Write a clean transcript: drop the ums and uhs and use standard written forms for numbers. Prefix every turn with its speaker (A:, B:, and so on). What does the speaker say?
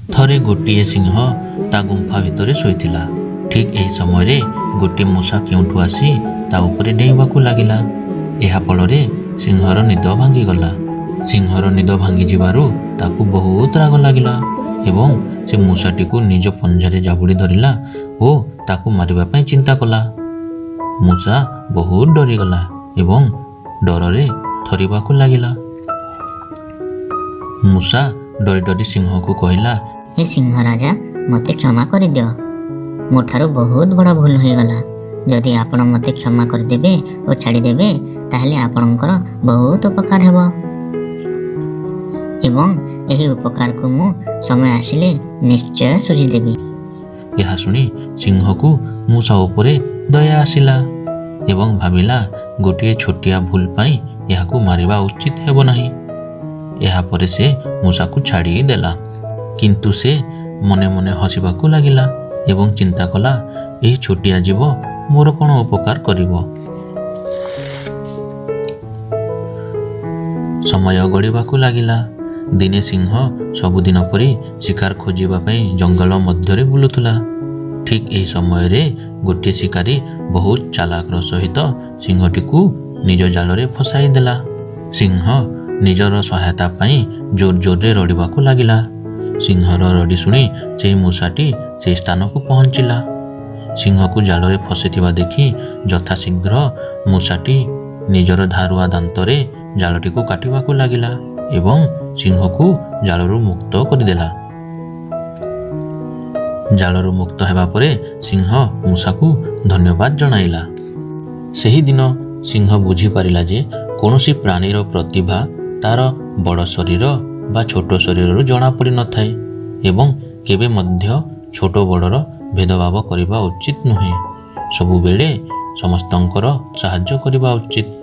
A: ଥରେ ଗୋଟିଏ ସିଂହ ତା ଗୁମ୍ଫା ଭିତରେ ଶୋଇଥିଲା। ଠିକ୍ ଏହି ସମୟରେ ଗୋଟିଏ ମୂଷା କେଉଁଠୁ ଆସି ତା ଉପରେ ଡେଇଁବାକୁ ଲାଗିଲା। ଏହା ଫଳରେ ସିଂହର ନିଦ ଭାଙ୍ଗିଗଲା। ସିଂହର ନିଦ ଭାଙ୍ଗିଯିବାରୁ ତାକୁ ବହୁତ ରାଗ ଲାଗିଲା ଏବଂ ସେ ମୂଷାଟିକୁ ନିଜ ପଞ୍ଝାରେ ଜାବୁଡ଼ି ଧରିଲା ଓ ତାକୁ ମାରିବା ପାଇଁ ଚିନ୍ତା କଲା। ମୂଷା ବହୁତ ଡରିଗଲା ଏବଂ ଡରରେ ଥରିବାକୁ ଲାଗିଲା। ମୂଷା ଡରି ଡରି ସିଂହକୁ କହିଲା,
B: ହେ ସିଂହ ରାଜା, ମୋତେ କ୍ଷମା କରିଦିଅ। ମୋ ଠାରୁ ବହୁତ ବଡ଼ ଭୁଲ ହୋଇଗଲା। ଯଦି ଆପଣ ମୋତେ କ୍ଷମା କରିଦେବେ ଓ ଛାଡ଼ିଦେବେ ତାହେଲେ ଆପଣଙ୍କର ବହୁତ ଉପକାର ହେବ ଏବଂ ଏହି ଉପକାରକୁ ମୁଁ ସମୟ ଆସିଲେ ନିଶ୍ଚୟ ଶୁଝିଦେବି।
A: ଏହା ଶୁଣି ସିଂହକୁ ମୂଷା ଉପରେ ଦୟା ଆସିଲା ଏବଂ ଭାବିଲା ଗୋଟିଏ ଛୋଟିଆ ଭୁଲ ପାଇଁ ଏହାକୁ ମାରିବା ଉଚିତ ହେବ ନାହିଁ। ଏହାପରେ ସେ ମୂଷାକୁ ଛାଡ଼ି ଦେଲା। କିନ୍ତୁ ସେ ମନେ ମନେ ହସିବାକୁ ଲାଗିଲା ଏବଂ ଚିନ୍ତା କଲା, ଏହି ଛୋଟିଆ ଜୀବ ମୋର କ'ଣ ଉପକାର କରିବ। ସମୟ ଗଡ଼ିବାକୁ ଲାଗିଲା। ଦିନେ ସିଂହ ସବୁଦିନ ପରି ଶିକାର ଖୋଜିବା ପାଇଁ ଜଙ୍ଗଲ ମଧ୍ୟରେ ବୁଲୁଥିଲା। ଠିକ୍ ଏହି ସମୟରେ ଗୋଟିଏ ଶିକାରୀ ବହୁତ ଚାଲାକର ସହିତ ସିଂହଟିକୁ ନିଜ ଜାଲରେ ଫସାଇ ଦେଲା। ସିଂହ ନିଜର ସହାୟତା ପାଇଁ ଜୋର ଜୋରରେ ରଡ଼ିବାକୁ ଲାଗିଲା। ସିଂହର ରଡ଼ି ଶୁଣି ସେହି ମୂଷାଟି ସେହି ସ୍ଥାନକୁ ପହଞ୍ଚିଲା। ସିଂହକୁ ଜାଲରେ ଫସିଥିବା ଦେଖି ଯଥାଶୀଘ୍ର ମୂଷାଟି ନିଜର ଧାରୁଆ ଦାନ୍ତରେ ଜାଲଟିକୁ କାଟିବାକୁ ଲାଗିଲା ଏବଂ ସିଂହକୁ ଜାଲରୁ ମୁକ୍ତ କରିଦେଲା। ଜାଲରୁ ମୁକ୍ତ ହେବା ପରେ ସିଂହ ମୂଷାକୁ ଧନ୍ୟବାଦ ଜଣାଇଲା। ସେହିଦିନ ସିଂହ ବୁଝିପାରିଲା ଯେ କୌଣସି ପ୍ରାଣୀର ପ୍ରତିଭା ତାର ବଡ଼ ଶରୀର ବା ଛୋଟ ଶରୀରରୁ ଜଣାପଡ଼ିନଥାଏ ଏବଂ କେବେ ମଧ୍ୟ ଛୋଟ ବଡ଼ର ଭେଦଭାବ କରିବା ଉଚିତ ନୁହେଁ। ସବୁବେଳେ ସମସ୍ତଙ୍କର ସାହାଯ୍ୟ କରିବା ଉଚିତ।